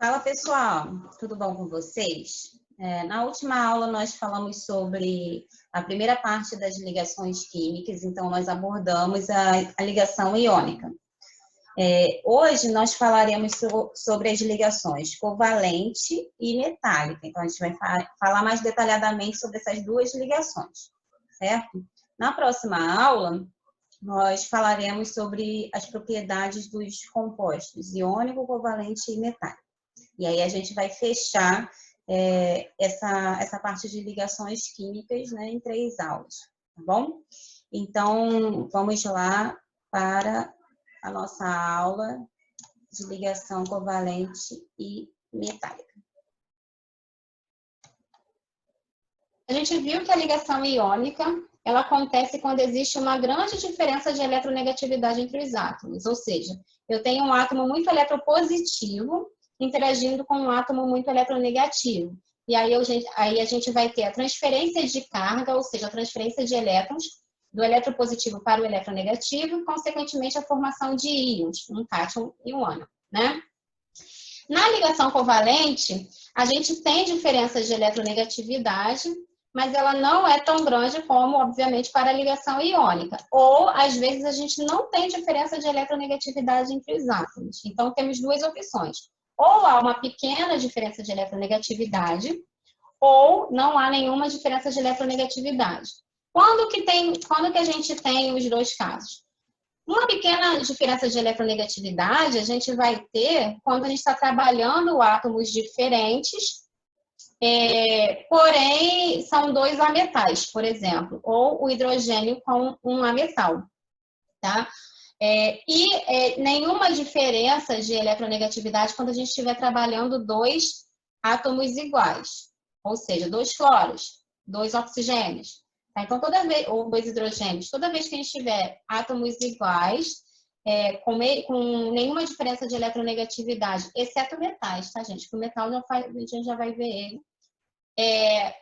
Fala pessoal, tudo bom com vocês? Na última aula nós falamos sobre a primeira parte das ligações químicas, então nós abordamos a ligação iônica. Hoje nós falaremos sobre as ligações covalente e metálica, então a gente vai falar mais detalhadamente sobre essas duas ligações, certo? Na próxima aula nós falaremos sobre as propriedades dos compostos iônico, covalente e metálico. E aí a gente vai fechar essa parte de ligações químicas, né, em 3 aulas, tá bom? Então, vamos lá para a nossa aula de ligação covalente e metálica. A gente viu que a ligação iônica, ela acontece quando existe uma grande diferença de eletronegatividade entre os átomos, ou seja, eu tenho um átomo muito eletropositivo interagindo com um átomo muito eletronegativo. E aí a gente vai ter a transferência de carga, ou seja, a transferência de elétrons do eletropositivo para o eletronegativo e, consequentemente, a formação de íons, um cátion e um ânion, né? Na ligação covalente, a gente tem diferenças de eletronegatividade, mas ela não é tão grande como, obviamente, para a ligação iônica. Ou, às vezes, a gente não tem diferença de eletronegatividade entre os átomos. Então, temos duas opções. Ou há uma pequena diferença de eletronegatividade, ou não há nenhuma diferença de eletronegatividade. Quando que a gente tem os dois casos? Uma pequena diferença de eletronegatividade a gente vai ter quando a gente está trabalhando átomos diferentes, porém são dois ametais, por exemplo, ou o hidrogênio com um ametal, tá? Nenhuma diferença de eletronegatividade quando a gente estiver trabalhando dois átomos iguais, ou seja, dois fluoros, dois oxigênios. Tá? Então, ou dois hidrogênios, toda vez que a gente tiver átomos iguais, com nenhuma diferença de eletronegatividade, exceto metais, tá, gente? Porque o metal a gente já vai ver ele.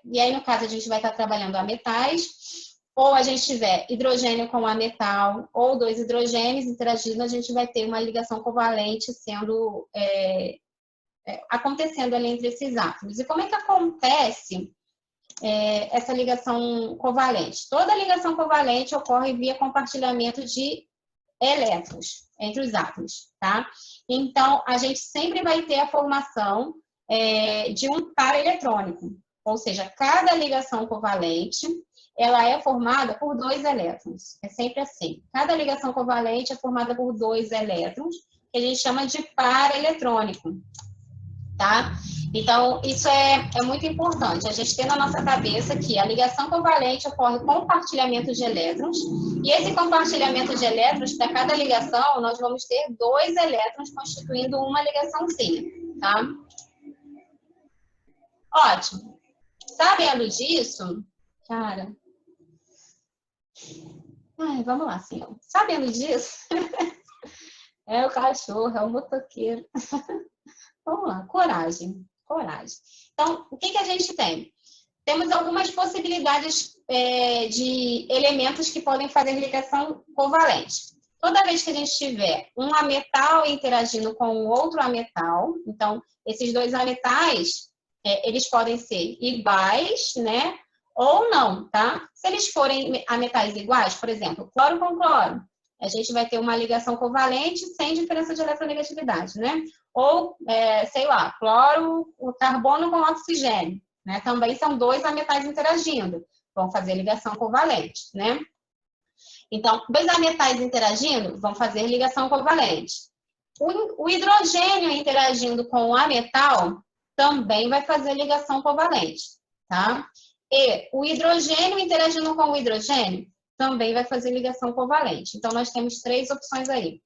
E aí, no caso, a gente vai estar trabalhando ametais, ou a gente tiver hidrogênio com ametal, ou dois hidrogênios interagindo, a gente vai ter uma ligação covalente acontecendo ali entre esses átomos. E como é que acontece essa ligação covalente? Toda ligação covalente ocorre via compartilhamento de elétrons entre os átomos, tá? Então, a gente sempre vai ter a formação de um par eletrônico, ou seja, cada ligação covalente ela é formada por 2 elétrons. É sempre assim. Cada ligação covalente é formada por 2 elétrons, que a gente chama de par eletrônico, tá? Então, isso é muito importante. A gente tem na nossa cabeça que a ligação covalente ocorre com compartilhamento de elétrons, e esse compartilhamento de elétrons, para cada ligação, nós vamos ter 2 elétrons constituindo uma ligaçãozinha, tá? Ótimo. Sabendo disso, cara... vamos lá, senhor. Sabendo disso, é o cachorro, é o motoqueiro. Vamos lá, coragem. Então, o que a gente tem? Temos algumas possibilidades de elementos que podem fazer ligação covalente. Toda vez que a gente tiver um ametal interagindo com outro ametal, então, esses dois ametais, eles podem ser iguais, né? Ou não, tá? Se eles forem ametais iguais, por exemplo, cloro com cloro, a gente vai ter uma ligação covalente sem diferença de eletronegatividade, né? Ou, sei lá, cloro, o carbono com oxigênio, né? Também são 2 ametais interagindo, vão fazer ligação covalente, né? Então, 2 ametais interagindo vão fazer ligação covalente. O hidrogênio interagindo com o ametal também vai fazer ligação covalente, tá? E o hidrogênio interagindo com o hidrogênio também vai fazer ligação covalente. Então, nós temos 3 opções aí.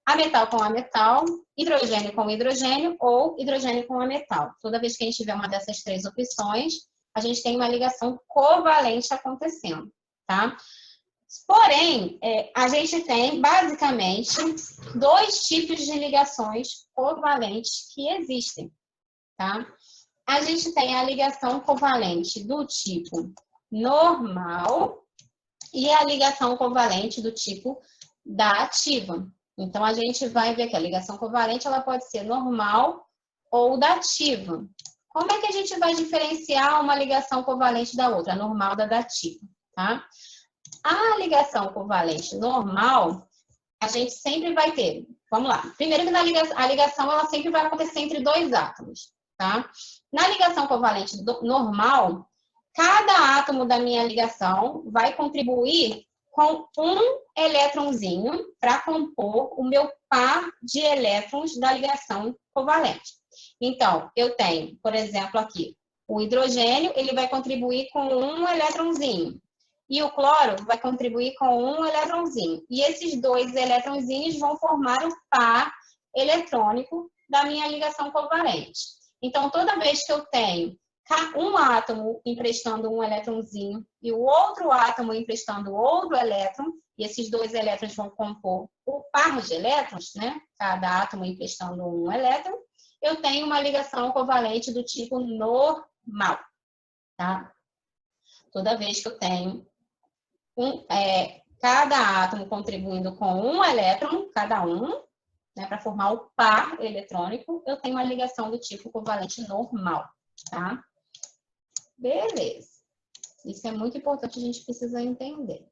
Ametal com ametal, hidrogênio com hidrogênio ou hidrogênio com ametal. Toda vez que a gente tiver uma dessas 3 opções, a gente tem uma ligação covalente acontecendo, tá? Porém, a gente tem, basicamente, 2 tipos de ligações covalentes que existem, tá? A gente tem a ligação covalente do tipo normal e a ligação covalente do tipo da ativa. Então, a gente vai ver que a ligação covalente ela pode ser normal ou dativa. Como é que a gente vai diferenciar uma ligação covalente da outra, a normal da dativa, tá? A ligação covalente normal, a gente sempre vai ter, vamos lá, primeiro que a ligação ela sempre vai acontecer entre dois átomos, tá? Na ligação covalente normal, cada átomo da minha ligação vai contribuir com um elétronzinho para compor o meu par de elétrons da ligação covalente. Então, eu tenho, por exemplo, aqui, o hidrogênio, ele vai contribuir com um elétronzinho. E o cloro vai contribuir com um elétronzinho. E esses dois elétronzinhos vão formar o par eletrônico da minha ligação covalente. Então, toda vez que eu tenho um átomo emprestando um elétronzinho e o outro átomo emprestando outro elétron, e esses dois elétrons vão compor o par de elétrons, né? Cada átomo emprestando um elétron, eu tenho uma ligação covalente do tipo normal, tá? Toda vez que eu tenho cada átomo contribuindo com um elétron, cada um, né, para formar o par eletrônico, eu tenho uma ligação do tipo covalente normal, tá? Beleza. Isso é muito importante, a gente precisa entender.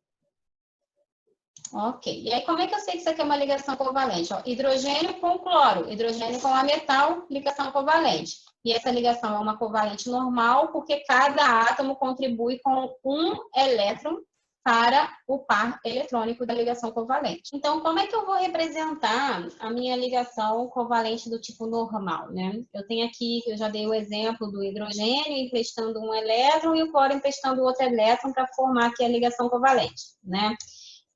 Ok. E aí, como é que eu sei que isso aqui é uma ligação covalente? Ó, hidrogênio com cloro, hidrogênio com ametal, ligação covalente. E essa ligação é uma covalente normal, porque cada átomo contribui com um elétron para o par eletrônico da ligação covalente. Então, como é que eu vou representar a minha ligação covalente do tipo normal, né? Eu tenho aqui, eu já dei o exemplo do hidrogênio emprestando um elétron e o cloro emprestando outro elétron para formar aqui a ligação covalente, né?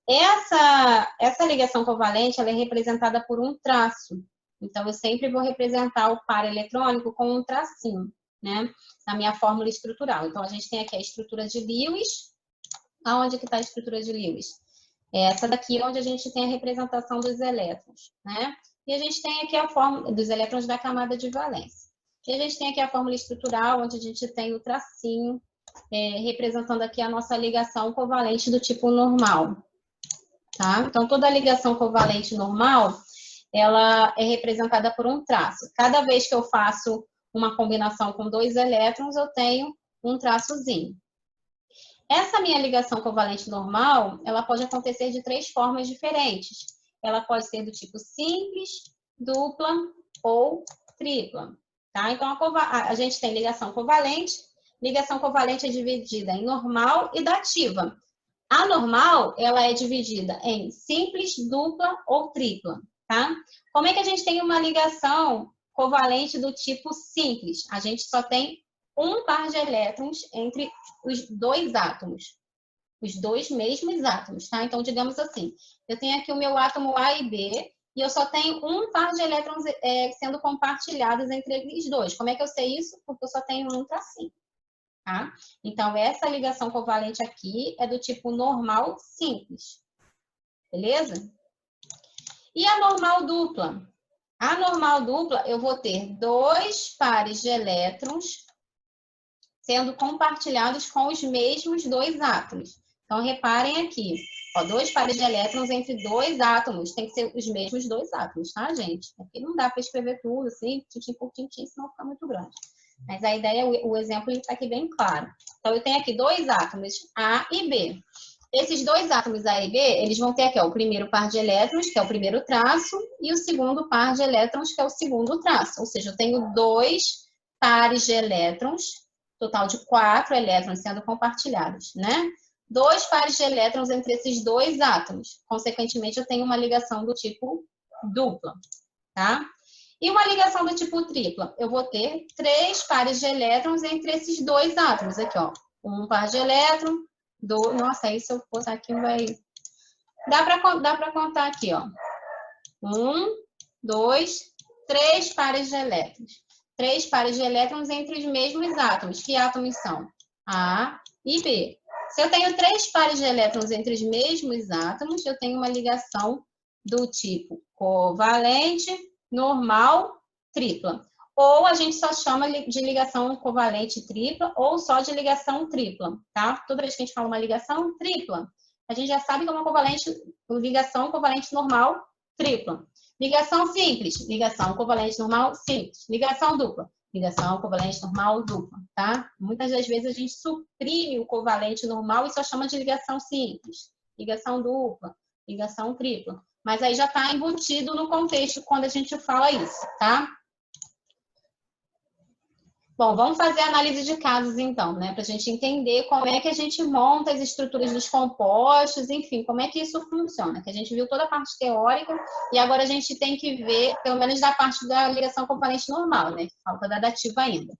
Essa ligação covalente, ela é representada por um traço. Então, eu sempre vou representar o par eletrônico com um tracinho, né? Na minha fórmula estrutural. Então, a gente tem aqui a estrutura de Lewis. Aonde que está a estrutura de Lewis? Essa daqui onde a gente tem a representação dos elétrons, né? E a gente tem aqui a fórmula dos elétrons da camada de valência. E a gente tem aqui a fórmula estrutural, onde a gente tem o tracinho, representando aqui a nossa ligação covalente do tipo normal, tá? Então, toda ligação covalente normal, ela é representada por um traço. Cada vez que eu faço uma combinação com dois elétrons, eu tenho um traçozinho. Essa minha ligação covalente normal, ela pode acontecer de três formas diferentes. Ela pode ser do tipo simples, dupla ou tripla, tá? Então, a gente tem ligação covalente. Ligação covalente é dividida em normal e dativa. A normal, ela é dividida em simples, dupla ou tripla, tá? Como é que a gente tem uma ligação covalente do tipo simples? A gente só tem um par de elétrons entre os dois átomos, os dois mesmos átomos, tá? Então, digamos assim, eu tenho aqui o meu átomo A e B, e eu só tenho um par de elétrons sendo compartilhados entre eles dois. Como é que eu sei isso? Porque eu só tenho um tracinho, tá? Então, essa ligação covalente aqui é do tipo normal simples, beleza? E a normal dupla? A normal dupla, eu vou ter dois pares de elétrons sendo compartilhados com os mesmos dois átomos. Então, reparem aqui, ó, dois pares de elétrons entre dois átomos, tem que ser os mesmos dois átomos, tá, gente? Porque não dá para escrever tudo assim, tintim por tintim, senão fica muito grande. Mas a ideia, o exemplo está aqui bem claro. Então, eu tenho aqui dois átomos, A e B. Esses dois átomos A e B, eles vão ter aqui ó, o primeiro par de elétrons, que é o primeiro traço, e o segundo par de elétrons, que é o segundo traço. Ou seja, eu tenho dois pares de elétrons, total de 4 elétrons sendo compartilhados, né? Dois pares de elétrons entre esses dois átomos. Consequentemente, eu tenho uma ligação do tipo dupla, tá? E uma ligação do tipo tripla? Eu vou ter 3 pares de elétrons entre esses dois átomos. Aqui, ó. Um par de elétron, dois... Nossa, aí se eu botar aqui vai... Dá para contar aqui, ó. 1, 2, 3 pares de elétrons. 3 pares de elétrons entre os mesmos átomos. Que átomos são? A e B. Se eu tenho 3 pares de elétrons entre os mesmos átomos, eu tenho uma ligação do tipo covalente, normal, tripla. Ou a gente só chama de ligação covalente tripla ou só de ligação tripla, tá? Toda vez que a gente fala uma ligação tripla, a gente já sabe que é uma ligação covalente normal tripla. Ligação simples, ligação covalente normal simples. Ligação dupla, ligação covalente normal dupla, tá? Muitas das vezes a gente suprime o covalente normal e só chama de ligação simples. Ligação dupla, ligação tripla. Mas aí já está embutido no contexto quando a gente fala isso, tá? Bom, vamos fazer a análise de casos então, né? Para a gente entender como é que a gente monta as estruturas dos compostos, enfim, como é que isso funciona. Que a gente viu toda a parte teórica e agora a gente tem que ver, pelo menos da parte da ligação covalente normal, né? Que falta da dativa ainda.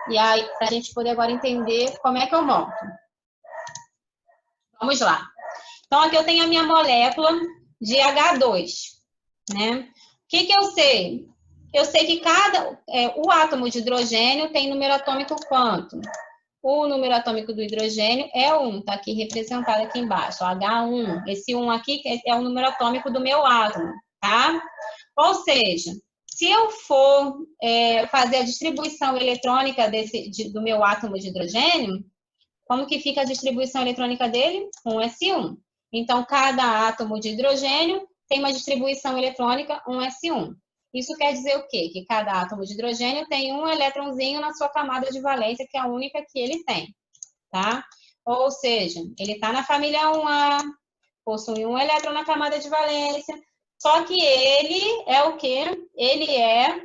E aí, para a gente poder agora entender como é que eu monto. Vamos lá. Então, aqui eu tenho a minha molécula de H2, né? O que eu sei? Eu sei que o átomo de hidrogênio tem número atômico quanto? O número atômico do hidrogênio é 1, tá aqui representado aqui embaixo, H1. Esse 1 aqui é o número atômico do meu átomo, tá? Ou seja, se eu for fazer a distribuição eletrônica do meu átomo de hidrogênio, como que fica a distribuição eletrônica dele? 1s1. Então, cada átomo de hidrogênio tem uma distribuição eletrônica 1s1. Isso quer dizer o quê? Que cada átomo de hidrogênio tem um elétronzinho na sua camada de valência, que é a única que ele tem, tá? Ou seja, ele está na família 1A, possui um elétron na camada de valência, só que ele é o quê? Ele é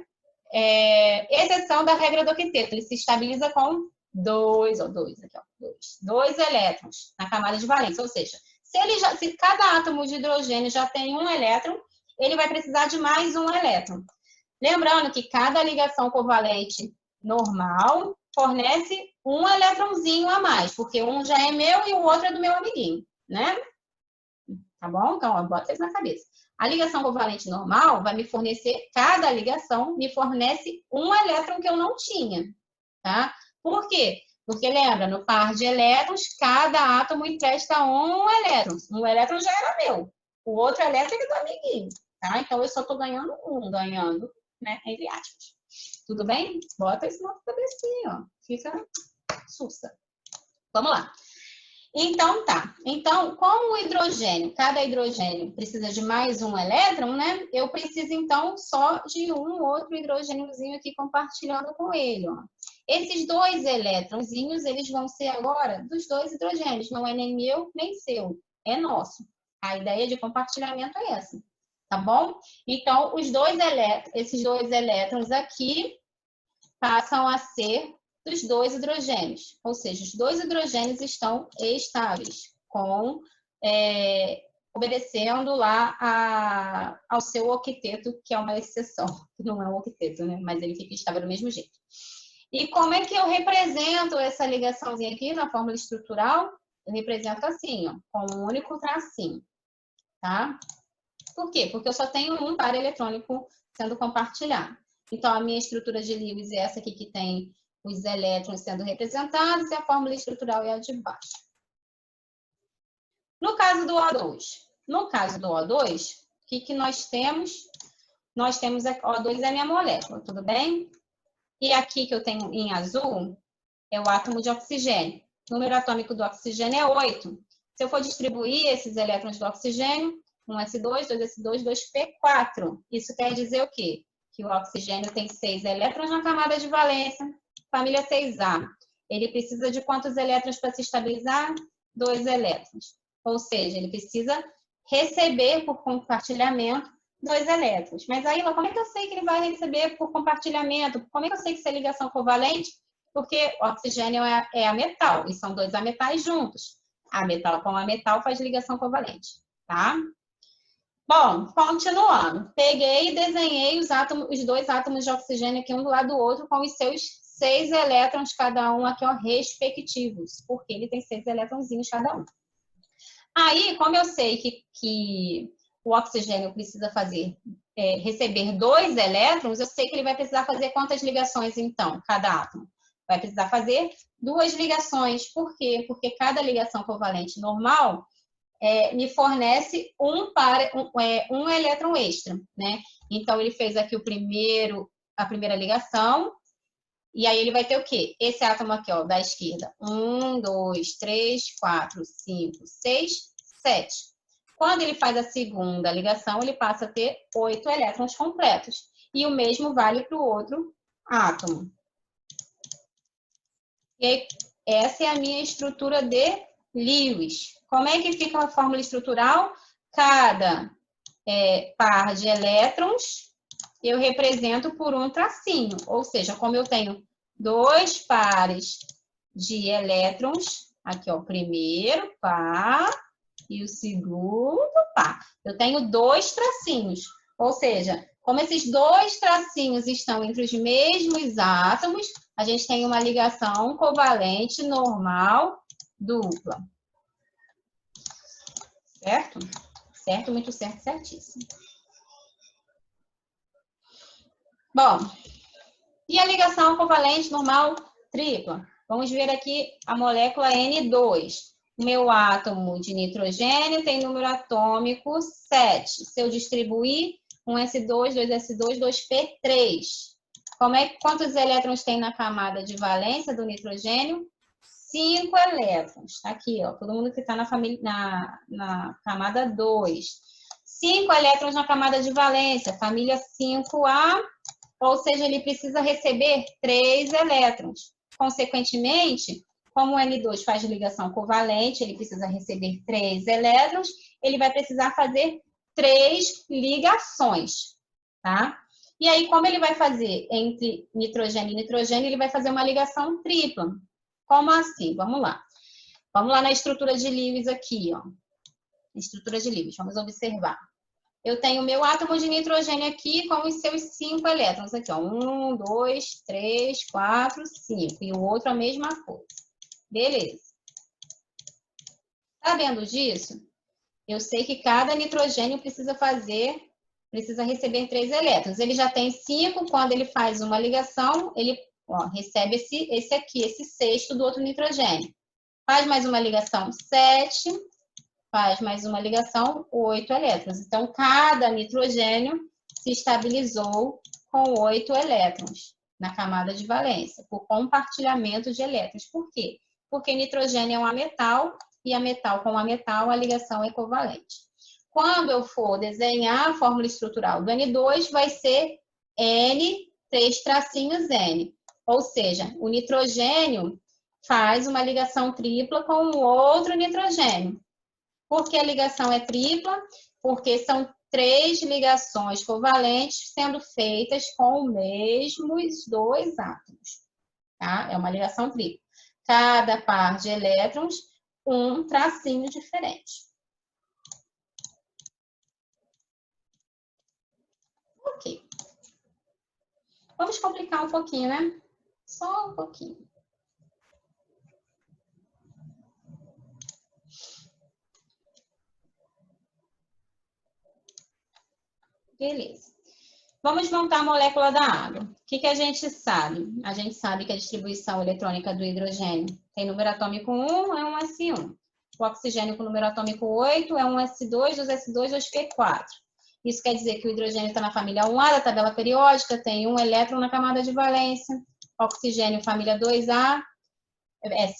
exceção da regra do octeto, ele se estabiliza com dois elétrons na camada de valência, ou seja, se cada átomo de hidrogênio já tem um elétron, ele vai precisar de mais um elétron. Lembrando que cada ligação covalente normal fornece um elétronzinho a mais, porque um já é meu e o outro é do meu amiguinho, né? Tá bom? Então, ó, bota isso na cabeça. A ligação covalente normal vai me fornecer, cada ligação me fornece um elétron que eu não tinha, tá? Por quê? Porque lembra, no par de elétrons, cada átomo empresta um elétron. Um elétron já era meu, o outro elétron é do amiguinho, tá? Então, eu só estou ganhando ganhando, né? Entre aspas. Tudo bem? Bota isso na cabecinha, ó. Fica sussa. Vamos lá. Então, tá. Então, como o hidrogênio, cada hidrogênio precisa de mais um elétron, né? Eu preciso, então, só de um outro hidrogêniozinho aqui compartilhando com ele, ó. Esses dois elétronzinhos, eles vão ser agora dos dois hidrogênios. Não é nem meu, nem seu. É nosso. A ideia de compartilhamento é essa. Tá bom? Então, esses dois elétrons aqui passam a ser dos dois hidrogênios. Ou seja, os dois hidrogênios estão estáveis, obedecendo lá ao seu octeto, que é uma exceção, que não é um octeto, né? Mas ele fica estável do mesmo jeito. E como é que eu represento essa ligaçãozinha aqui na fórmula estrutural? Eu represento assim, ó, com um único tracinho, tá? Por quê? Porque eu só tenho um par eletrônico sendo compartilhado. Então, a minha estrutura de Lewis é essa aqui que tem os elétrons sendo representados e a fórmula estrutural é a de baixo. No caso do O2, o que nós temos? Nós temos O2 é a minha molécula, tudo bem? E aqui que eu tenho em azul é o átomo de oxigênio. O número atômico do oxigênio é 8. Se eu for distribuir esses elétrons do oxigênio, 1s2, 2s2, 2p4. Isso quer dizer o quê? Que o oxigênio tem 6 elétrons na camada de valência, família 6A. Ele precisa de quantos elétrons para se estabilizar? 2 elétrons. Ou seja, ele precisa receber por compartilhamento 2 elétrons. Mas aí, como é que eu sei que ele vai receber por compartilhamento? Como é que eu sei que isso é ligação covalente? Porque o oxigênio é a metal, e são dois ametais juntos. A metal com a metal faz ligação covalente, tá? Bom, continuando. Peguei e desenhei os dois átomos de oxigênio aqui um do lado do outro com os seus 6 elétrons cada um aqui, ó, respectivos, porque ele tem 6 elétronzinhos cada um. Aí, como eu sei que o oxigênio precisa receber 2 elétrons, eu sei que ele vai precisar fazer quantas ligações, então, cada átomo? Vai precisar fazer 2 ligações. Por quê? Porque cada ligação covalente normal me fornece um elétron extra, né? Então, ele fez aqui a primeira ligação, e aí ele vai ter o quê? Esse átomo aqui, ó, da esquerda. 1, 2, 3, 4, 5, 6, 7. Quando ele faz a segunda ligação, ele passa a ter 8 elétrons completos. E o mesmo vale para o outro átomo. E aí, essa é a minha estrutura de Lewis. Como é que fica a fórmula estrutural? Cada par de elétrons eu represento por um tracinho. Ou seja, como eu tenho 2 pares de elétrons, aqui ó, o primeiro par e o segundo par. Eu tenho 2 tracinhos. Ou seja, como esses 2 tracinhos estão entre os mesmos átomos, a gente tem uma ligação covalente normal dupla. Certo? Certo, muito certo, certíssimo. Bom, e a ligação covalente normal tripla? Vamos ver aqui a molécula N2. O meu átomo de nitrogênio tem número atômico 7. Se eu distribuir, 1s2, 2s2, 2p3. Quantos elétrons tem na camada de valência do nitrogênio? 5 elétrons. Aqui, ó, todo mundo que está na camada 2. 5 elétrons na camada de valência, família 5A, ou seja, ele precisa receber 3 elétrons. Consequentemente, como o N2 faz ligação covalente, ele precisa receber 3 elétrons, ele vai precisar fazer 3 ligações, tá? E aí, como ele vai fazer entre nitrogênio e nitrogênio, ele vai fazer uma ligação tripla. Como assim? Vamos lá. Vamos lá na estrutura de Lewis aqui, ó. Estrutura de Lewis, vamos observar. Eu tenho o meu átomo de nitrogênio aqui com os seus 5 elétrons. Aqui, ó. 1, 2, 3, 4, 5. E o outro a mesma coisa. Beleza. Tá vendo disso? Eu sei que cada nitrogênio precisa receber 3 elétrons. Ele já tem 5, quando ele faz uma ligação, ele recebe esse aqui, esse sexto do outro nitrogênio. Faz mais uma ligação, 7. Faz mais uma ligação, 8 elétrons. Então, cada nitrogênio se estabilizou com 8 elétrons na camada de valência, por compartilhamento de elétrons. Por quê? Porque nitrogênio é um ametal, e ametal com ametal, a ligação é covalente. Quando eu for desenhar a fórmula estrutural do N2, vai ser N, 3 tracinhos N. Ou seja, o nitrogênio faz uma ligação tripla com o outro nitrogênio. Por que a ligação é tripla? Porque são 3 ligações covalentes sendo feitas com os mesmos 2 átomos. Tá? É uma ligação tripla. Cada par de elétrons, um tracinho diferente. Ok. Vamos complicar um pouquinho, né? Só um pouquinho. Beleza. Vamos montar a molécula da água. O que a gente sabe? A gente sabe que a distribuição eletrônica do hidrogênio tem número atômico 1, é um S1. O oxigênio com número atômico 8 é um S2, 2S2, 2P4. Isso quer dizer que o hidrogênio está na família 1A da tabela periódica, tem 1 elétron na camada de valência. Oxigênio, família 2A,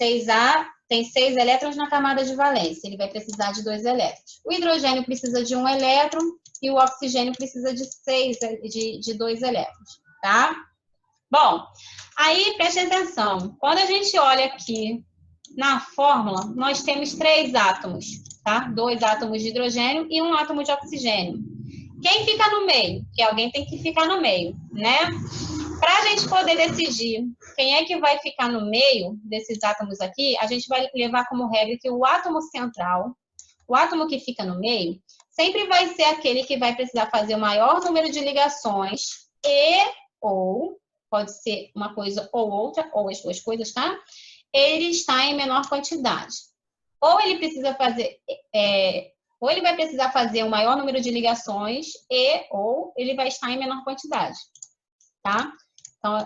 6A, tem 6 elétrons na camada de valência. Ele vai precisar de 2 elétrons. O hidrogênio precisa de 1 elétron e o oxigênio precisa de 2 elétrons, tá? Bom, aí preste atenção. Quando a gente olha aqui na fórmula, nós temos 3 átomos, tá? 2 átomos de hidrogênio e 1 átomo de oxigênio. Quem fica no meio? Porque alguém tem que ficar no meio, né? Para a gente poder decidir quem é que vai ficar no meio desses átomos aqui, a gente vai levar como regra que o átomo central, o átomo que fica no meio, sempre vai ser aquele que vai precisar fazer o maior número de ligações ou, pode ser uma coisa ou outra, ou as duas coisas, tá? Ele está em menor quantidade. Ou ele precisa fazer, ou ele vai precisar fazer o maior número de ligações ou ele vai estar em menor quantidade, tá? Então,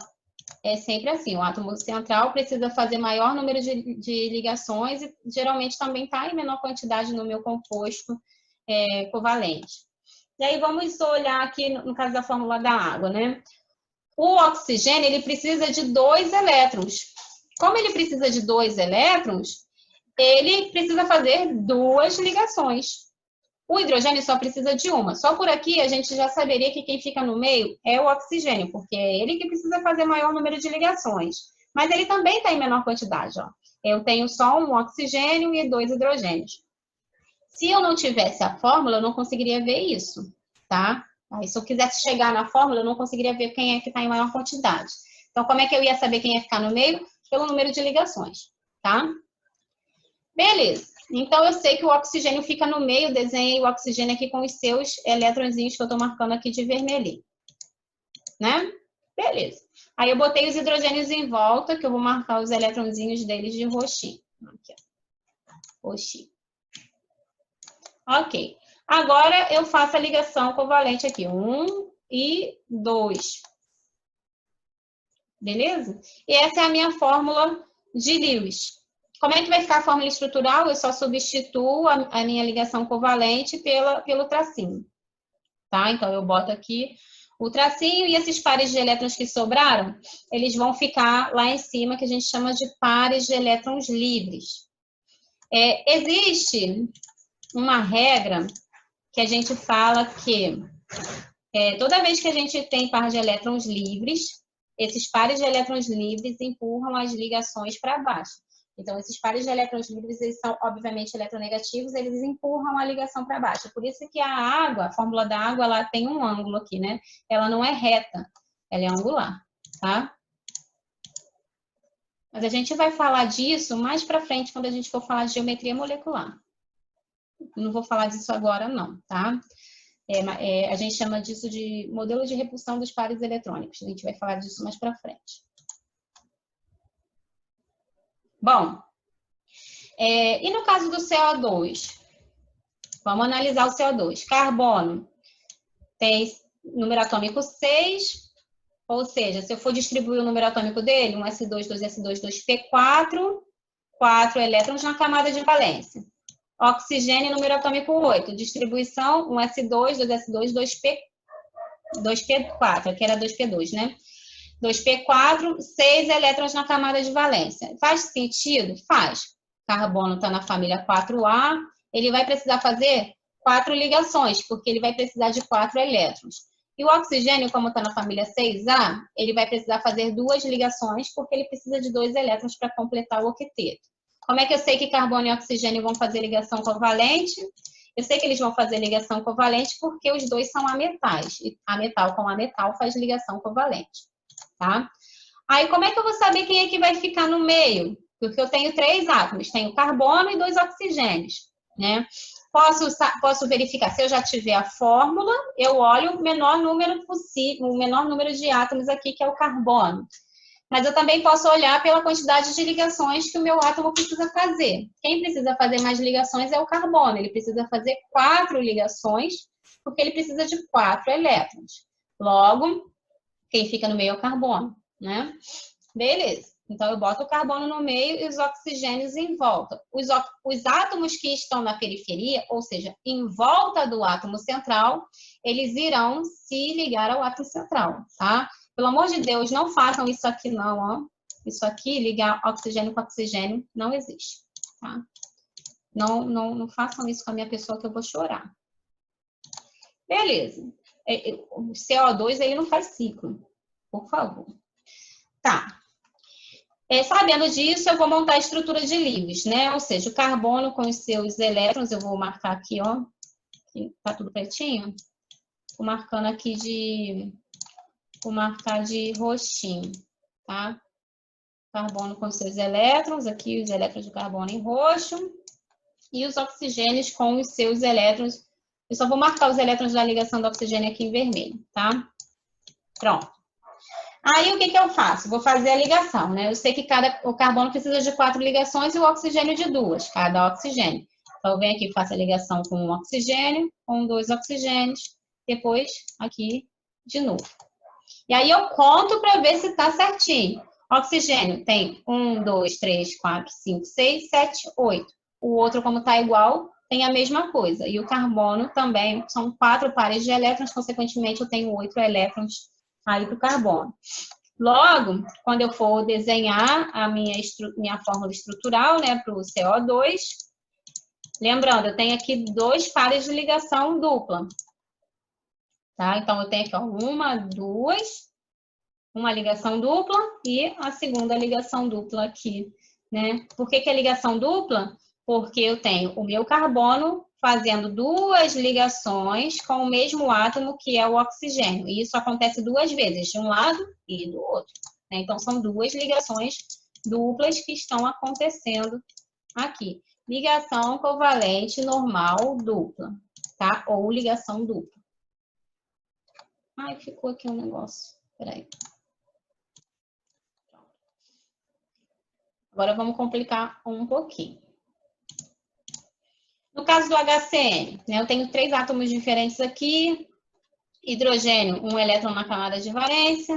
é sempre assim, o átomo central precisa fazer maior número de ligações e geralmente também está em menor quantidade no meu composto covalente. E aí, vamos olhar aqui no caso da fórmula da água, né? O oxigênio, ele precisa de 2 elétrons. Como ele precisa de 2 elétrons, ele precisa fazer 2 ligações. O hidrogênio só precisa de uma. Só por aqui a gente já saberia que quem fica no meio é o oxigênio, porque é ele que precisa fazer maior número de ligações. Mas ele também está em menor quantidade, ó. Eu tenho só um oxigênio e 2 hidrogênios. Se eu não tivesse a fórmula, eu não conseguiria ver isso, tá? Aí, se eu quisesse chegar na fórmula, eu não conseguiria ver quem é que está em maior quantidade. Então, como é que eu ia saber quem ia ficar no meio? Pelo número de ligações, tá? Beleza. Então, eu sei que o oxigênio fica no meio, desenhei o oxigênio aqui com os seus elétronzinhos que eu estou marcando aqui de vermelhinho, né? Beleza. Aí, eu botei os hidrogênios em volta, que eu vou marcar os elétronzinhos deles de roxinho. Aqui, ó. Roxinho. Ok. Agora, eu faço a ligação covalente aqui. 1 e 2. Beleza? E essa é a minha fórmula de Lewis. Como é que vai ficar a fórmula estrutural? Eu só substituo a minha ligação covalente pelo tracinho. Tá? Então, eu boto aqui o tracinho e esses pares de elétrons que sobraram, eles vão ficar lá em cima, que a gente chama de pares de elétrons livres. Existe uma regra que a gente fala que toda vez que a gente tem par de elétrons livres, esses pares de elétrons livres empurram as ligações para baixo. Então, esses pares de elétrons livres, eles são, obviamente, eletronegativos, eles empurram a ligação para baixo. Por isso que a água, a fórmula da água, ela tem um ângulo aqui, né? Ela não é reta, ela é angular, tá? Mas a gente vai falar disso mais para frente, quando a gente for falar de geometria molecular. Não vou falar disso agora, não, tá? A gente chama disso de modelo de repulsão dos pares eletrônicos. A gente vai falar disso mais para frente. Bom, e no caso do CO2? Vamos analisar o CO2. Carbono tem número atômico 6, ou seja, se eu for distribuir o número atômico dele, 1s2, 2s2, 2p4, 4 elétrons na camada de valência. Oxigênio, número atômico 8. Distribuição, 1s2, 2s2, 2p4. Aqui era 2p2, né? 2p4, 6 elétrons na camada de valência. Faz sentido? Faz. Carbono está na família 4A, ele vai precisar fazer 4 ligações, porque ele vai precisar de 4 elétrons. E o oxigênio, como está na família 6A, ele vai precisar fazer 2 ligações, porque ele precisa de 2 elétrons para completar o octeto. Como é que eu sei que carbono e oxigênio vão fazer ligação covalente? Eu sei que eles vão fazer ligação covalente porque os dois são ametais. E ametal com ametal faz ligação covalente. Tá? Aí, como é que eu vou saber quem é que vai ficar no meio? Porque eu tenho 3 átomos, tenho carbono e 2 oxigênios, né? Posso verificar, se eu já tiver a fórmula, eu olho o menor número possível, o menor número de átomos aqui, que é o carbono. Mas eu também posso olhar pela quantidade de ligações que o meu átomo precisa fazer. Quem precisa fazer mais ligações é o carbono, ele precisa fazer 4 ligações, porque ele precisa de 4 elétrons. Logo, quem fica no meio é o carbono, né? Beleza. Então, eu boto o carbono no meio e os oxigênios em volta. Os átomos que estão na periferia, ou seja, em volta do átomo central, eles irão se ligar ao átomo central, tá? Pelo amor de Deus, não façam isso aqui não, ó. Isso aqui, ligar oxigênio com oxigênio, não existe, tá? Não façam isso com a minha pessoa que eu vou chorar. Beleza. O CO2, ele não faz ciclo, por favor. Tá. Sabendo disso, eu vou montar a estrutura de Lewis, né? Ou seja, o carbono com os seus elétrons, eu vou marcar aqui, ó. Tá tudo pretinho? Vou marcando aqui vou marcar de roxinho, tá? Carbono com seus elétrons, aqui os elétrons de carbono em roxo. E os oxigênios com os seus elétrons. Eu só vou marcar os elétrons da ligação do oxigênio aqui em vermelho, tá? Pronto. Aí, o que eu faço? Vou fazer a ligação, né? Eu sei que o carbono precisa de 4 ligações e o oxigênio de 2, cada oxigênio. Então, eu venho aqui e faço a ligação com um oxigênio, com 2 oxigênios, depois aqui de novo. E aí, eu conto para ver se está certinho. Oxigênio tem 1, 2, 3, 4, 5, 6, 7, 8. O outro, como está igual, tem a mesma coisa. E o carbono também são 4 pares de elétrons, consequentemente, eu tenho 8 elétrons aí para o carbono. Logo, quando eu for desenhar a minha fórmula estrutural, né, para o CO2, Lembrando, eu tenho aqui 2 pares de ligação dupla. Tá? Então, eu tenho aqui, ó, 1, 2, uma ligação dupla e a segunda ligação dupla aqui, né? Por que que é ligação dupla? Porque eu tenho o meu carbono fazendo 2 ligações com o mesmo átomo, que é o oxigênio. E isso acontece 2 vezes, de um lado e do outro. Né? Então, são 2 ligações duplas que estão acontecendo aqui. Ligação covalente normal dupla, tá? Ou ligação dupla. Ai, ficou aqui um negócio. Peraí. Agora vamos complicar um pouquinho. No caso do HCN, né, eu tenho 3 átomos diferentes aqui. Hidrogênio, 1 elétron na camada de valência.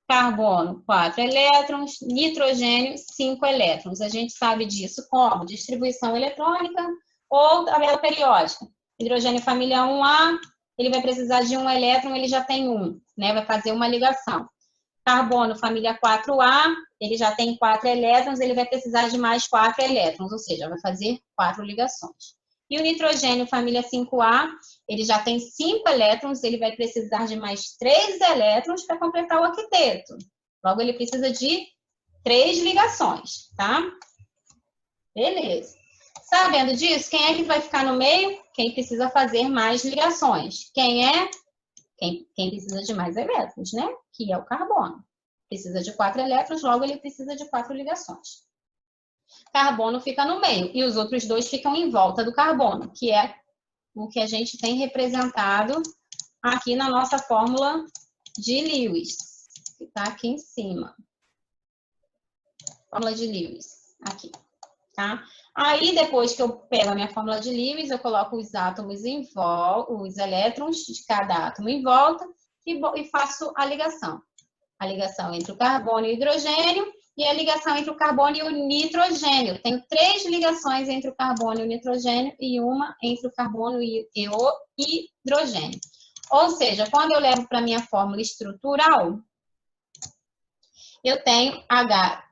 Carbono, 4 elétrons. Nitrogênio, 5 elétrons. A gente sabe disso como distribuição eletrônica ou tabela periódica. Hidrogênio família 1A, ele vai precisar de 1 elétron, ele já tem 1, né? Vai fazer uma ligação. Carbono, família 4A, ele já tem 4 elétrons, ele vai precisar de mais 4 elétrons, ou seja, vai fazer 4 ligações. E o nitrogênio, família 5A, ele já tem 5 elétrons, ele vai precisar de mais 3 elétrons para completar o octeto. Logo, ele precisa de 3 ligações, tá? Beleza. Sabendo disso, quem é que vai ficar no meio? Quem precisa fazer mais ligações. Quem é? Quem precisa de mais elétrons, né? Que é o carbono. Precisa de 4 elétrons, logo ele precisa de 4 ligações. Carbono fica no meio e os outros 2 ficam em volta do carbono, que é o que a gente tem representado aqui na nossa fórmula de Lewis, que está aqui em cima. Fórmula de Lewis, aqui, tá? Aí, depois que eu pego a minha fórmula de Lewis, eu coloco os átomos em volta, os elétrons de cada átomo em volta e faço a ligação. A ligação entre o carbono e o hidrogênio e a ligação entre o carbono e o nitrogênio. Tenho 3 ligações entre o carbono e o nitrogênio e uma entre o carbono e o hidrogênio. Ou seja, quando eu levo para a minha fórmula estrutural, eu tenho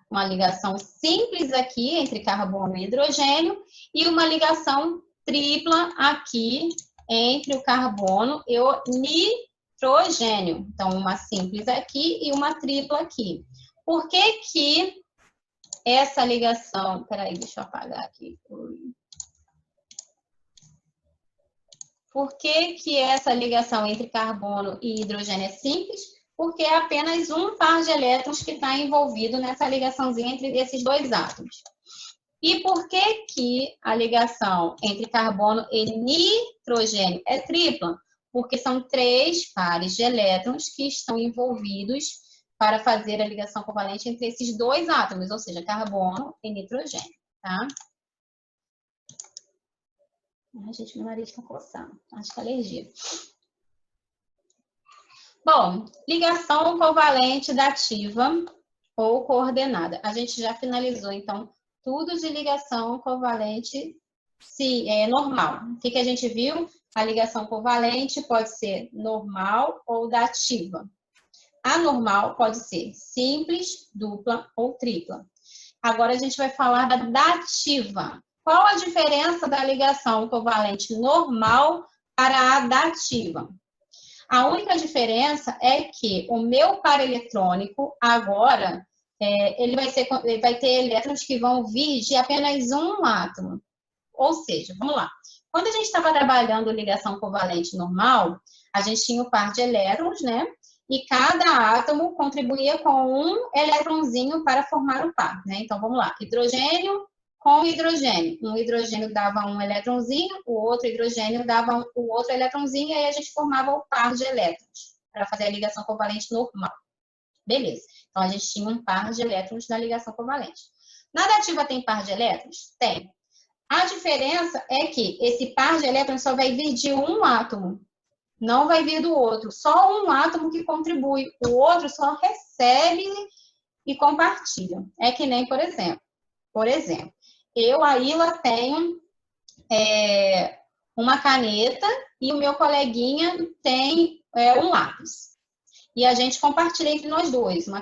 uma ligação simples aqui entre carbono e hidrogênio e uma ligação tripla aqui entre o carbono e o nitrogênio. Então, uma simples aqui e uma tripla aqui. Por que que essa ligação... Peraí, deixa eu apagar aqui. Por que que essa ligação entre carbono e hidrogênio é simples? Porque é apenas um par de elétrons que está envolvido nessa ligaçãozinha entre esses 2 átomos. E por que que a ligação entre carbono e nitrogênio é tripla? Porque são 3 pares de elétrons que estão envolvidos para fazer a ligação covalente entre esses 2 átomos, ou seja, carbono e nitrogênio, tá? Ai, gente, meu nariz está coçando. Acho que é alergia. Bom, ligação covalente dativa ou coordenada. A gente já finalizou, então, tudo de ligação covalente normal. O que a gente viu? A ligação covalente pode ser normal ou dativa. A normal pode ser simples, dupla ou tripla. Agora a gente vai falar da dativa. Qual a diferença da ligação covalente normal para a dativa? A única diferença é que o meu par eletrônico agora ele vai ter elétrons que vão vir de apenas um átomo. Ou seja, vamos lá. Quando a gente estava trabalhando ligação covalente normal, a gente tinha o par de elétrons, né? E cada átomo contribuía com um elétronzinho para formar o par, né? Então, vamos lá. Hidrogênio com hidrogênio. Um hidrogênio dava um elétronzinho, o outro hidrogênio dava o outro elétronzinho, e aí a gente formava o par de elétrons para fazer a ligação covalente normal. Beleza. Então, a gente tinha um par de elétrons na ligação covalente. Na dativa tem par de elétrons? Tem. A diferença é que esse par de elétrons só vai vir de um átomo. Não vai vir do outro. Só um átomo que contribui. O outro só recebe e compartilha. É que nem, por exemplo, eu, a Ila, tenho uma caneta e o meu coleguinha tem um lápis. E a gente compartilha entre nós dois, a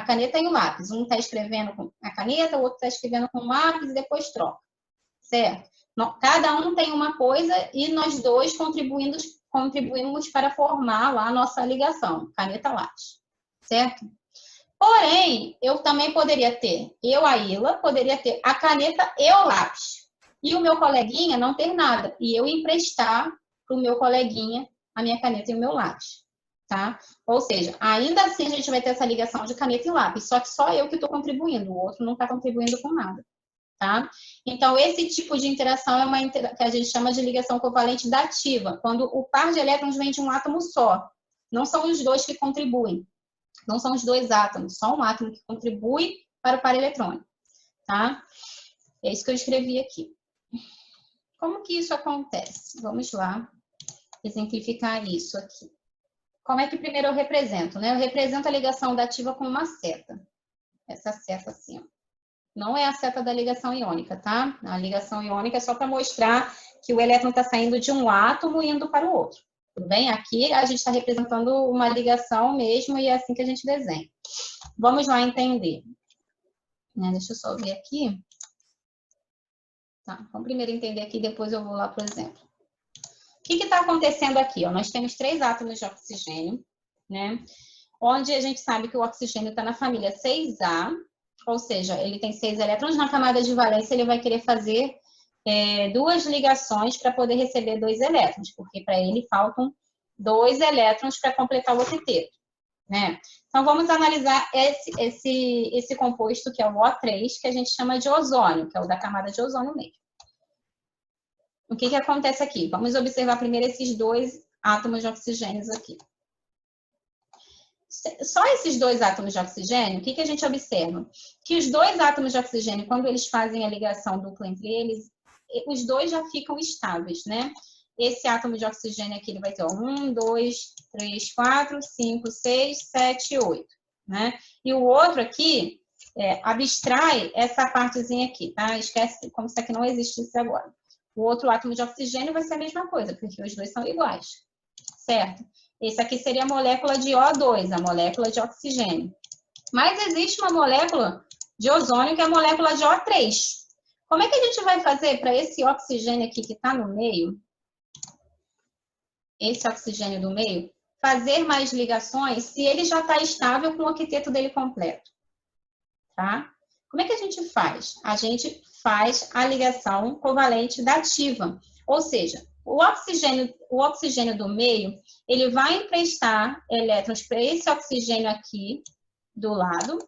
caneta e o lápis. Um está escrevendo com a caneta, o outro está escrevendo com o lápis e depois troca. Certo? Cada um tem uma coisa e nós dois contribuímos para formar lá a nossa ligação, caneta lápis, certo? Porém, eu também poderia ter, a Ilha, poderia ter a caneta e o lápis. E o meu coleguinha não ter nada. E eu emprestar para o meu coleguinha a minha caneta e o meu lápis. Tá? Ou seja, ainda assim a gente vai ter essa ligação de caneta e lápis. Só que só eu que estou contribuindo. O outro não está contribuindo com nada. Tá? Então, esse tipo de interação é uma que a gente chama de ligação covalente dativa. Quando o par de elétrons vem de um átomo só. Não são os dois que contribuem. Não são os dois átomos, só um átomo que contribui para o par eletrônico, tá? É isso que eu escrevi aqui. Como que isso acontece? Vamos lá exemplificar isso aqui. Como é que primeiro eu represento, né? Eu represento a ligação dativa com uma seta. Essa seta assim, ó. Não é a seta da ligação iônica, tá? A ligação iônica é só para mostrar que o elétron está saindo de um átomo e indo para o outro. Tudo bem? Aqui a gente está representando uma ligação mesmo e é assim que a gente desenha. Vamos lá entender. Deixa eu só ver aqui. Tá, vamos primeiro entender aqui, depois eu vou lá para o exemplo. O que está acontecendo aqui? Ó? Nós temos 3 átomos de oxigênio, né? Onde a gente sabe que o oxigênio está na família 6A, ou seja, ele tem 6 elétrons. Na camada de valência, ele vai querer fazer 2 ligações para poder receber 2 elétrons, porque para ele faltam 2 elétrons para completar o octeto, né? Então, vamos analisar esse composto, que é o O3, que a gente chama de ozônio, que é o da camada de ozônio mesmo. O que acontece aqui? Vamos observar primeiro esses 2 átomos de oxigênio aqui. Só esses 2 átomos de oxigênio, o que a gente observa? Que os 2 átomos de oxigênio, quando eles fazem a ligação dupla entre eles, os 2 já ficam estáveis, né? Esse átomo de oxigênio aqui, ele vai ter 1, 2, 3, 4, 5, 6, 7, 8, né? E o outro aqui, abstrai essa partezinha aqui, tá? Esquece como se aqui não existisse agora. O outro átomo de oxigênio vai ser a mesma coisa, porque os 2 são iguais, certo? Esse aqui seria a molécula de O2, a molécula de oxigênio. Mas existe uma molécula de ozônio que é a molécula de O3. Como é que a gente vai fazer para esse oxigênio aqui que está no meio, esse oxigênio do meio, fazer mais ligações se ele já está estável com o octeto dele completo? Tá? Como é que a gente faz? A gente faz a ligação covalente dativa, ou seja, o oxigênio do meio, ele vai emprestar elétrons para esse oxigênio aqui do lado,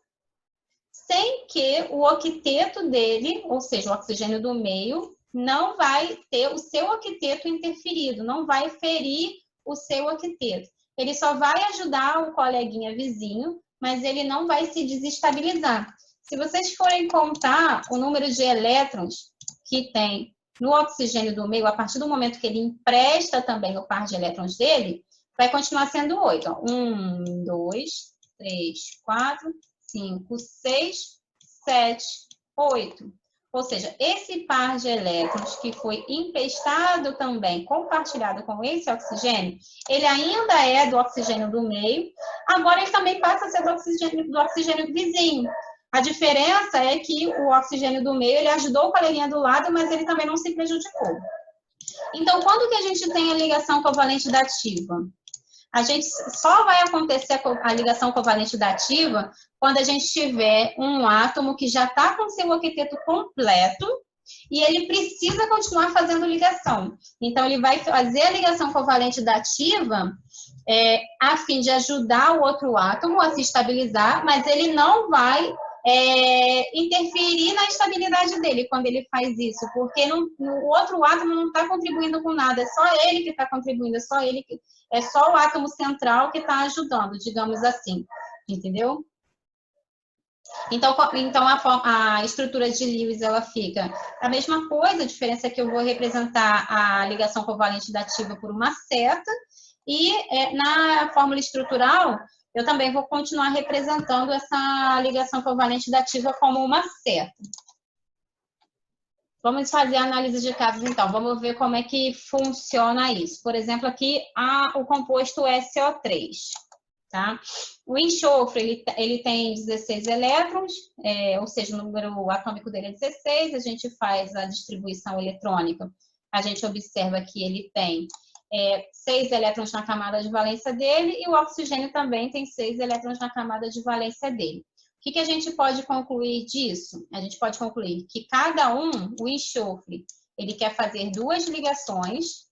sem que o octeto dele, ou seja, o oxigênio do meio, não vai ter o seu octeto interferido, não vai ferir o seu octeto. Ele só vai ajudar o coleguinha vizinho, mas ele não vai se desestabilizar. Se vocês forem contar o número de elétrons que tem no oxigênio do meio, a partir do momento que ele empresta também o par de elétrons dele, vai continuar sendo 8. Ó. 1, 2, 3, 4, 5, 6, 7, 8. Ou seja, esse par de elétrons que foi empestado também, compartilhado com esse oxigênio, ele ainda é do oxigênio do meio, agora ele também passa a ser do oxigênio vizinho. A diferença é que o oxigênio do meio, ele ajudou o coleguinha do lado, mas ele também não se prejudicou. Então, quando que a gente tem a ligação covalente dativa? A gente só vai acontecer a ligação covalente dativa quando a gente tiver um átomo que já está com seu octeto completo e ele precisa continuar fazendo ligação. Então, ele vai fazer a ligação covalente dativa a fim de ajudar o outro átomo a se estabilizar, mas ele não vai interferir na estabilidade dele quando ele faz isso, porque o outro átomo não está contribuindo com nada, é só ele que está contribuindo, é só o átomo central que está ajudando, digamos assim, entendeu? Então a estrutura de Lewis, ela fica a mesma coisa, a diferença é que eu vou representar a ligação covalente dativa por uma seta, e na fórmula estrutural, eu também vou continuar representando essa ligação covalente dativa como uma seta. Vamos fazer a análise de casos, então. Vamos ver como é que funciona isso. Por exemplo, aqui o composto SO3. tá? O enxofre, ele tem 16 elétrons, ou seja, o número atômico dele é 16, a gente faz a distribuição eletrônica, a gente observa que ele tem 6 elétrons na camada de valência dele e o oxigênio também tem 6 elétrons na camada de valência dele. O que a gente pode concluir disso? A gente pode concluir que cada o enxofre, ele quer fazer 2 ligações,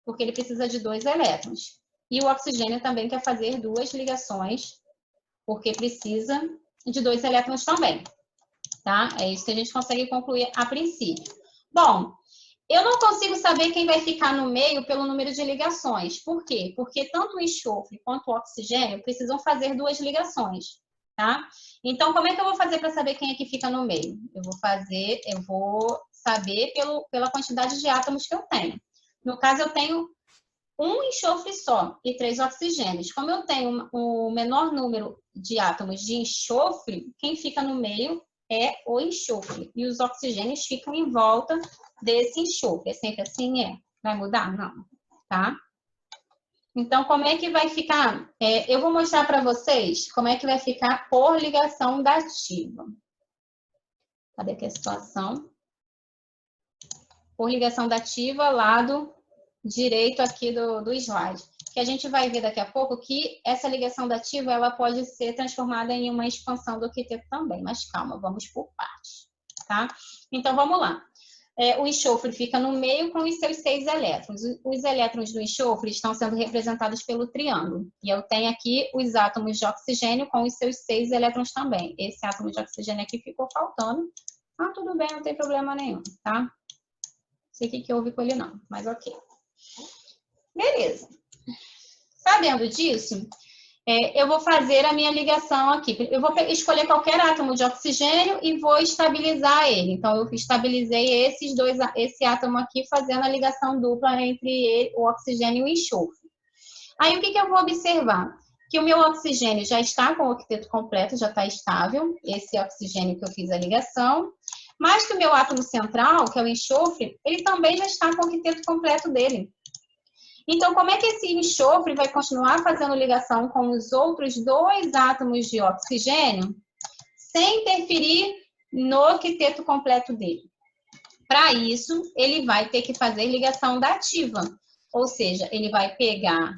porque ele precisa de 2 elétrons. E o oxigênio também quer fazer 2 ligações, porque precisa de 2 elétrons também, tá? É isso que a gente consegue concluir a princípio. Bom, eu não consigo saber quem vai ficar no meio pelo número de ligações. Por quê? Porque tanto o enxofre quanto o oxigênio precisam fazer 2 ligações, tá? Então, como é que eu vou fazer para saber quem é que fica no meio? Eu vou saber pela quantidade de átomos que eu tenho. No caso, eu tenho um enxofre só e 3 oxigênios. Como eu tenho o menor número de átomos de enxofre, quem fica no meio é o enxofre. E os oxigênios ficam em volta desse enxofre. É sempre assim? Vai mudar? Não, tá? Então, como é que vai ficar? Eu vou mostrar para vocês como é que vai ficar por ligação dativa. Cadê que é a situação? Por ligação dativa, lado direito aqui do slide. Que a gente vai ver daqui a pouco que essa ligação dativa ela pode ser transformada em uma expansão do octeto também. Mas calma, vamos por partes, tá? Então, vamos lá. O enxofre fica no meio com os seus 6 elétrons. Os elétrons do enxofre estão sendo representados pelo triângulo. E eu tenho aqui os átomos de oxigênio com os seus 6 elétrons também. Esse átomo de oxigênio aqui ficou faltando. Ah, tudo bem, não tem problema nenhum, tá? Não sei o que houve com ele não, mas ok. Beleza. Sabendo disso, eu vou fazer a minha ligação aqui. Eu vou escolher qualquer átomo de oxigênio e vou estabilizar ele. Então, eu estabilizei esse átomo aqui, fazendo a ligação dupla entre o oxigênio e o enxofre. Aí, o que eu vou observar? Que o meu oxigênio já está com o octeto completo, já está estável. Esse oxigênio que eu fiz a ligação. Mas que o meu átomo central, que é o enxofre, ele também já está com o octeto completo dele. Então, como é que esse enxofre vai continuar fazendo ligação com os outros 2 átomos de oxigênio sem interferir no octeto completo dele? Para isso, ele vai ter que fazer ligação dativa, ou seja, ele vai pegar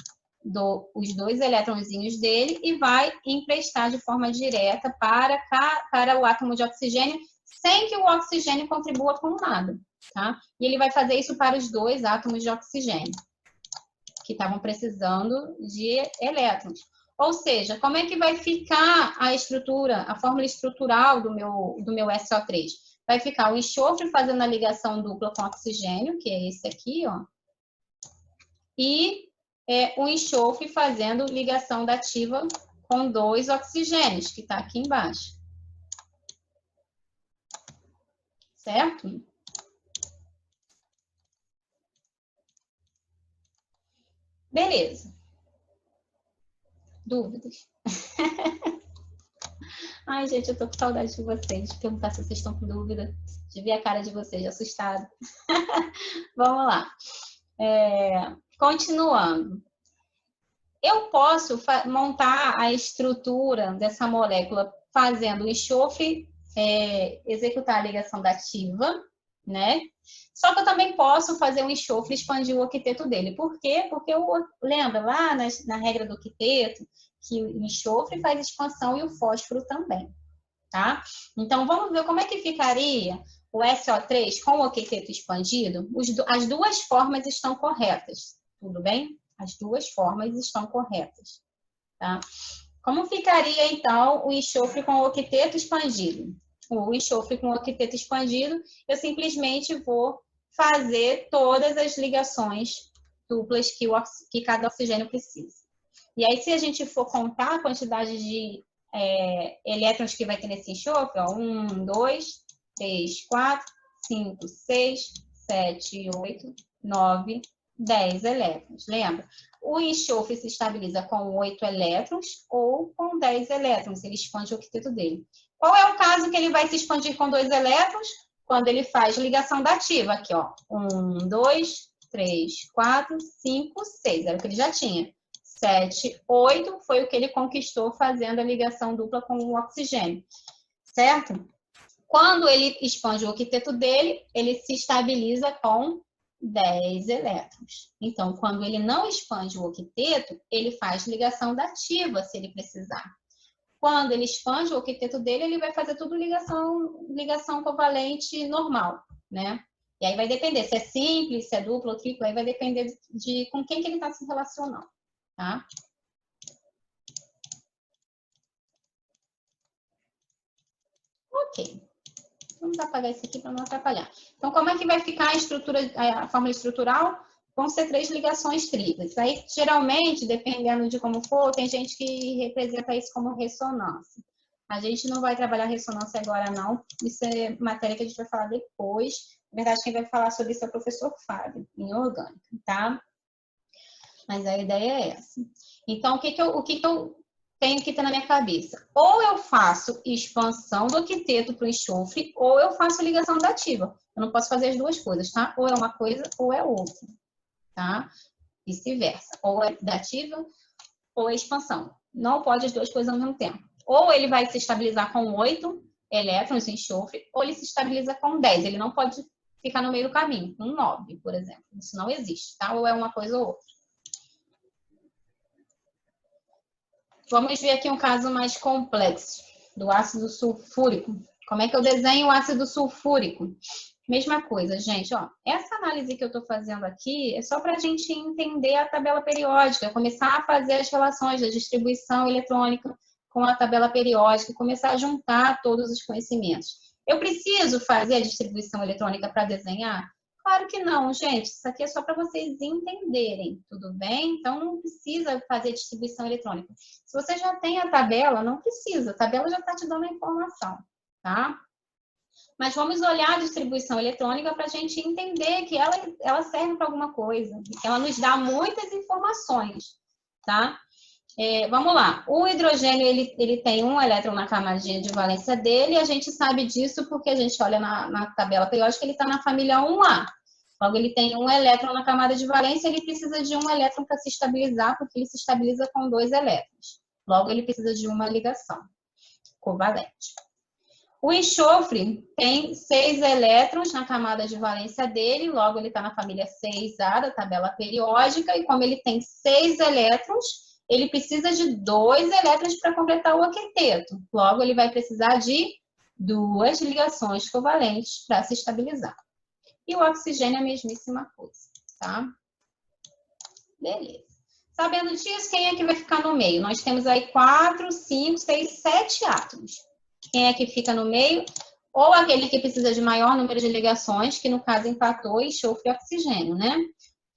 os 2 eletrõezinhos dele e vai emprestar de forma direta para o átomo de oxigênio, sem que o oxigênio contribua com nada, tá? E ele vai fazer isso para os 2 átomos de oxigênio que estavam precisando de elétrons. Ou seja, como é que vai ficar a estrutura, a fórmula estrutural do meu SO3? Vai ficar o enxofre fazendo a ligação dupla com oxigênio, que é esse aqui, ó. E o enxofre fazendo ligação dativa com 2 oxigênios, que está aqui embaixo. Certo? Beleza. Dúvidas? Ai, gente, eu tô com saudade de vocês. Perguntar se vocês estão com dúvida. De ver a cara de vocês, assustado. Vamos lá. Continuando. Eu posso montar a estrutura dessa molécula fazendo o enxofre executar a ligação dativa, né? Só que eu também posso fazer um enxofre e expandir o octeto dele. Por quê? Porque lembra lá na regra do octeto que o enxofre faz expansão e o fósforo também, tá? Então, vamos ver como é que ficaria o SO3 com o octeto expandido. As 2 formas estão corretas, tudo bem? As 2 formas estão corretas, tá? Como ficaria, então, o enxofre com o octeto expandido? O enxofre com o octeto expandido, eu simplesmente vou fazer todas as ligações duplas que cada oxigênio precisa. E aí, se a gente for contar a quantidade de elétrons que vai ter nesse enxofre, ó, 1, 2, 3, 4, 5, 6, 7, 8, 9, 10 elétrons. Lembra? O enxofre se estabiliza com 8 elétrons ou com 10 elétrons. Ele expande o octeto dele. Qual é o caso que ele vai se expandir com 2 elétrons? Quando ele faz ligação dativa. Aqui, ó. 1, 2, 3, 4, 5, 6. Era o que ele já tinha. 7, 8 foi o que ele conquistou fazendo a ligação dupla com o oxigênio, certo? Quando ele expande o octeto dele, ele se estabiliza com 10 elétrons. Então, quando ele não expande o octeto, ele faz ligação dativa, se ele precisar. Quando ele expande o octeto dele, ele vai fazer tudo ligação covalente normal, né? E aí vai depender se é simples, se é duplo ou triplo, aí vai depender de com quem que ele está se relacionando, tá? Ok. Vamos apagar isso aqui para não atrapalhar. Então, como é que vai ficar a estrutura, a fórmula estrutural? Vão ser 3 ligações triplas. Aí, geralmente, dependendo de como for, tem gente que representa isso como ressonância. A gente não vai trabalhar ressonância agora, não. Isso é matéria que a gente vai falar depois. Na verdade, quem vai falar sobre isso é o professor Fábio, em orgânica, tá? Mas a ideia é essa. Então, o que eu tenho que ter na minha cabeça? Ou eu faço expansão do octeto para o enxofre, ou eu faço ligação dativa. Eu não posso fazer as duas coisas, tá? Ou é uma coisa, ou é outra, tá? Vice-versa. Ou é dativa, ou é expansão. Não pode as duas coisas ao mesmo tempo. Ou ele vai se estabilizar com 8 elétrons em enxofre, ou ele se estabiliza com 10. Ele não pode ficar no meio do caminho, com 9, por exemplo. Isso não existe, tá? Ou é uma coisa ou outra. Vamos ver aqui um caso mais complexo do ácido sulfúrico. Como é que eu desenho o ácido sulfúrico? Mesma coisa, gente, ó. Essa análise que eu estou fazendo aqui é só para a gente entender a tabela periódica, começar a fazer as relações da distribuição eletrônica com a tabela periódica, começar a juntar todos os conhecimentos. Eu preciso fazer a distribuição eletrônica para desenhar? Claro que não, gente. Isso aqui é só para vocês entenderem, tudo bem? Então, não precisa fazer distribuição eletrônica. Se você já tem a tabela, não precisa. A tabela já está te dando a informação, tá? Mas vamos olhar a distribuição eletrônica para a gente entender que ela serve para alguma coisa. Ela nos dá muitas informações, tá? Vamos lá. O hidrogênio, ele tem um elétron na camadinha de valência dele, e a gente sabe disso porque a gente olha na tabela periódica, ele está na família 1A. Logo, ele tem um elétron na camada de valência, ele precisa de um elétron para se estabilizar, porque ele se estabiliza com 2 elétrons. Logo, ele precisa de uma ligação covalente. O enxofre tem 6 elétrons na camada de valência dele, logo ele está na família 6A da tabela periódica, e como ele tem 6 elétrons, ele precisa de 2 elétrons para completar o octeto. Logo, ele vai precisar de 2 ligações covalentes para se estabilizar. E o oxigênio é a mesmíssima coisa, tá? Beleza. Sabendo disso, quem é que vai ficar no meio? Nós temos aí 4, 5, 6, 7 átomos. Quem é que fica no meio? Ou aquele que precisa de maior número de ligações, que no caso empatou enxofre e oxigênio, né?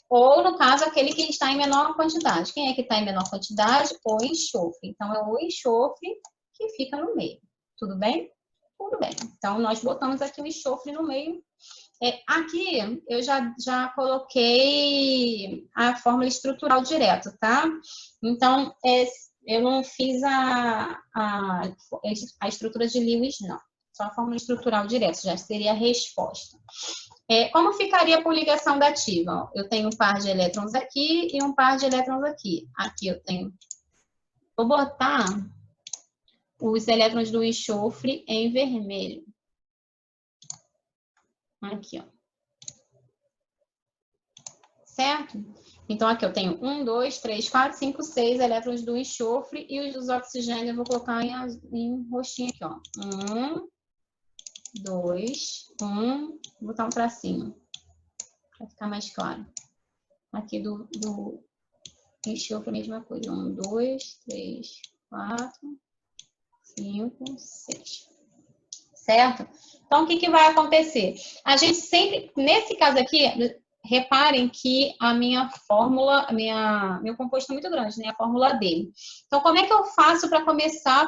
Ou, no caso, aquele que está em menor quantidade. Quem é que está em menor quantidade? O enxofre. Então, é o enxofre que fica no meio. Tudo bem? Tudo bem. Então, nós botamos aqui o enxofre no meio. Aqui, eu já coloquei a fórmula estrutural direto, tá? Então, eu não fiz a estrutura de Lewis, não. Só a fórmula estrutural direto, já seria a resposta. Como ficaria por ligação dativa? Eu tenho um par de elétrons aqui e um par de elétrons aqui. Aqui eu tenho... Vou botar os elétrons do enxofre em vermelho. Aqui, ó. Certo? Então, aqui eu tenho 1, 2, 3, 4, 5, 6 elétrons do enxofre e os dos oxigênios eu vou colocar em roxinho aqui, ó. 1, 2, 1, vou botar um tracinho para ficar mais claro. Aqui do enxofre a mesma coisa. 1, 2, 3, 4, 5, 6. Certo? Então, o que vai acontecer? A gente sempre, nesse caso aqui, reparem que a minha fórmula, meu composto é muito grande, né? A fórmula dele. Então, como é que eu faço para começar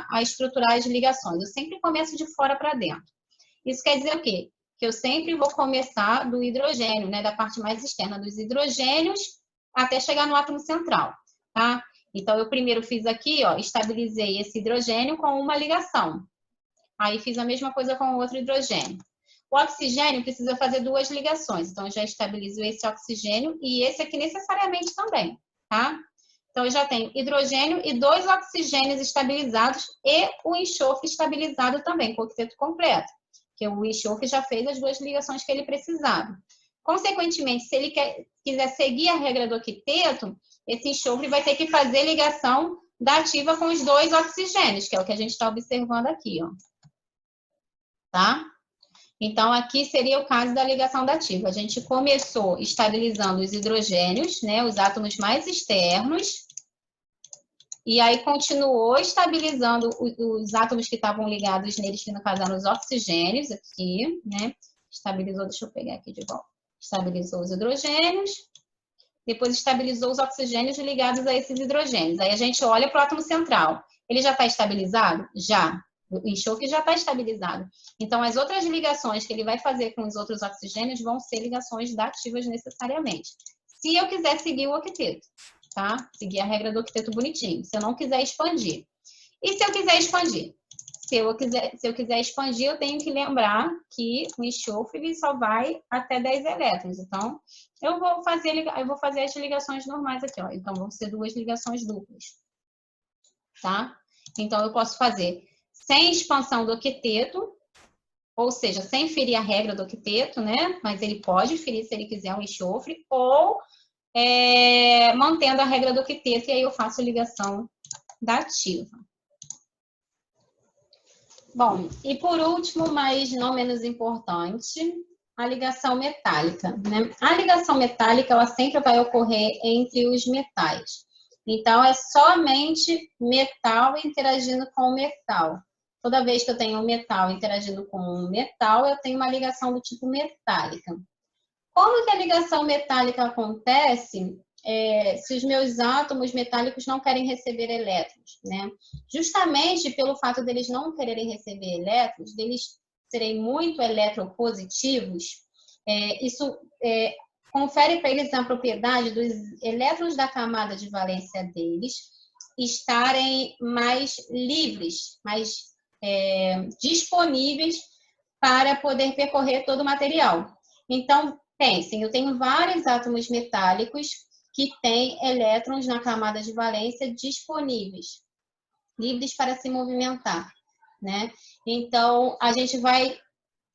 a estruturar as ligações? Eu sempre começo de fora para dentro. Isso quer dizer o quê? Que eu sempre vou começar do hidrogênio, né? Da parte mais externa dos hidrogênios até chegar no átomo central, tá? Então, eu primeiro fiz aqui, ó, estabilizei esse hidrogênio com uma ligação. Aí, fiz a mesma coisa com o outro hidrogênio. O oxigênio precisa fazer 2 ligações. Então, eu já estabilizo esse oxigênio e esse aqui necessariamente também, tá? Então, eu já tenho hidrogênio e 2 oxigênios estabilizados e o enxofre estabilizado também, com o octeto completo. Porque o enxofre já fez as 2 ligações que ele precisava. Consequentemente, se ele quiser seguir a regra do octeto, esse enxofre vai ter que fazer ligação da ativa com os 2 oxigênios, que é o que a gente está observando aqui, ó. Tá? Então, aqui seria o caso da ligação da ativa. A gente começou estabilizando os hidrogênios, né, os átomos mais externos, e aí continuou estabilizando os átomos que estavam ligados neles, que no caso eram os oxigênios aqui, né? Estabilizou, deixa eu pegar aqui de volta. Estabilizou os hidrogênios, depois estabilizou os oxigênios ligados a esses hidrogênios. Aí a gente olha para o átomo central. Ele já está estabilizado? Já. O enxofre já está estabilizado. Então, as outras ligações que ele vai fazer com os outros oxigênios vão ser ligações dativas necessariamente. Se eu quiser seguir o octeto, tá? Seguir a regra do octeto bonitinho. Se eu não quiser expandir. E se eu quiser expandir? Se eu quiser expandir, eu tenho que lembrar que o enxofre ele só vai até 10 elétrons. Então, eu vou fazer as ligações normais aqui, ó. Então, vão ser 2 ligações duplas. Tá? Então, eu posso fazer sem expansão do octeto, ou seja, sem ferir a regra do octeto, né? Mas ele pode ferir se ele quiser um enxofre, ou mantendo a regra do octeto, e aí eu faço ligação da ativa. Bom, e por último, mas não menos importante, a ligação metálica, né? A ligação metálica, ela sempre vai ocorrer entre os metais. Então, é somente metal interagindo com metal. Toda vez que eu tenho um metal interagindo com um metal, eu tenho uma ligação do tipo metálica. Como que a ligação metálica acontece se os meus átomos metálicos não querem receber elétrons, né? Justamente pelo fato deles não quererem receber elétrons, deles serem muito eletropositivos, isso confere para eles a propriedade dos elétrons da camada de valência deles estarem mais livres, mais disponíveis para poder percorrer todo o material. Então, pensem, eu tenho vários átomos metálicos que têm elétrons na camada de valência disponíveis, livres para se movimentar, né? Então, a gente vai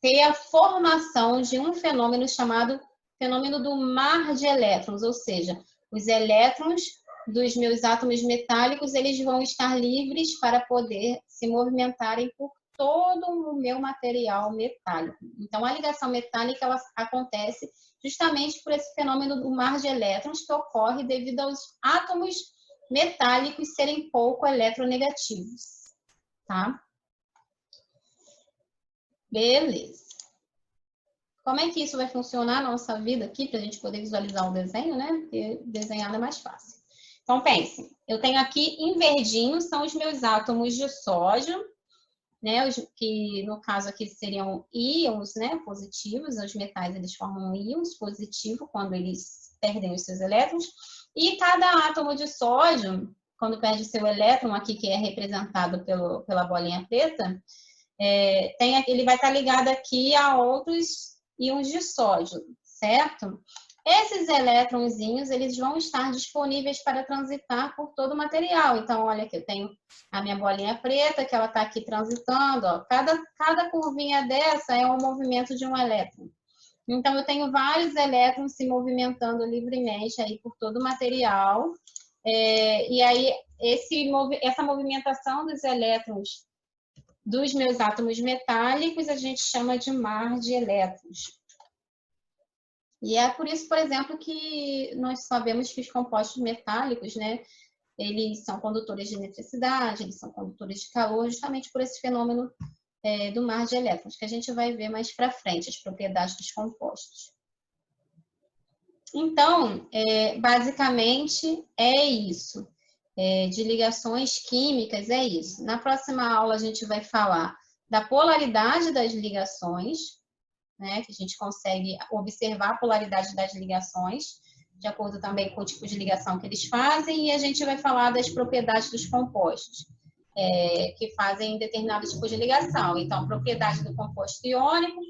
ter a formação de um fenômeno chamado fenômeno do mar de elétrons, ou seja, os elétrons dos meus átomos metálicos, eles vão estar livres para poder se movimentarem por todo o meu material metálico. Então, a ligação metálica ela acontece justamente por esse fenômeno do mar de elétrons que ocorre devido aos átomos metálicos serem pouco eletronegativos, tá? Beleza. Como é que isso vai funcionar na nossa vida aqui, para a gente poder visualizar o desenho, né? Porque desenhar é mais fácil. Então, pensem, eu tenho aqui em verdinho, são os meus átomos de sódio, né, que no caso aqui seriam íons, né, positivos, os metais eles formam íons positivos quando eles perdem os seus elétrons, e cada átomo de sódio, quando perde seu elétron aqui, que é representado pela bolinha preta, ele vai estar ligado aqui a outros íons de sódio, certo? Esses elétronzinhos, eles vão estar disponíveis para transitar por todo o material. Então, olha aqui, eu tenho a minha bolinha preta, que ela está aqui transitando. Ó. Cada curvinha dessa é um movimento de um elétron. Então, eu tenho vários elétrons se movimentando livremente aí por todo o material. E aí, essa movimentação dos elétrons dos meus átomos metálicos, a gente chama de mar de elétrons. E é por isso, por exemplo, que nós sabemos que os compostos metálicos, né, eles são condutores de eletricidade, eles são condutores de calor, justamente por esse fenômeno do mar de elétrons, que a gente vai ver mais para frente, as propriedades dos compostos. Então, basicamente, é isso. De ligações químicas, é isso. Na próxima aula, a gente vai falar da polaridade das ligações, né, que a gente consegue observar a polaridade das ligações, de acordo também com o tipo de ligação que eles fazem, e a gente vai falar das propriedades dos compostos, que fazem determinado tipo de ligação. Então, propriedade do composto iônico,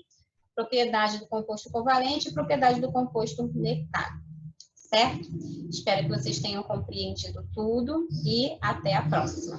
propriedade do composto covalente e propriedade do composto metálico, certo? Espero que vocês tenham compreendido tudo e até a próxima.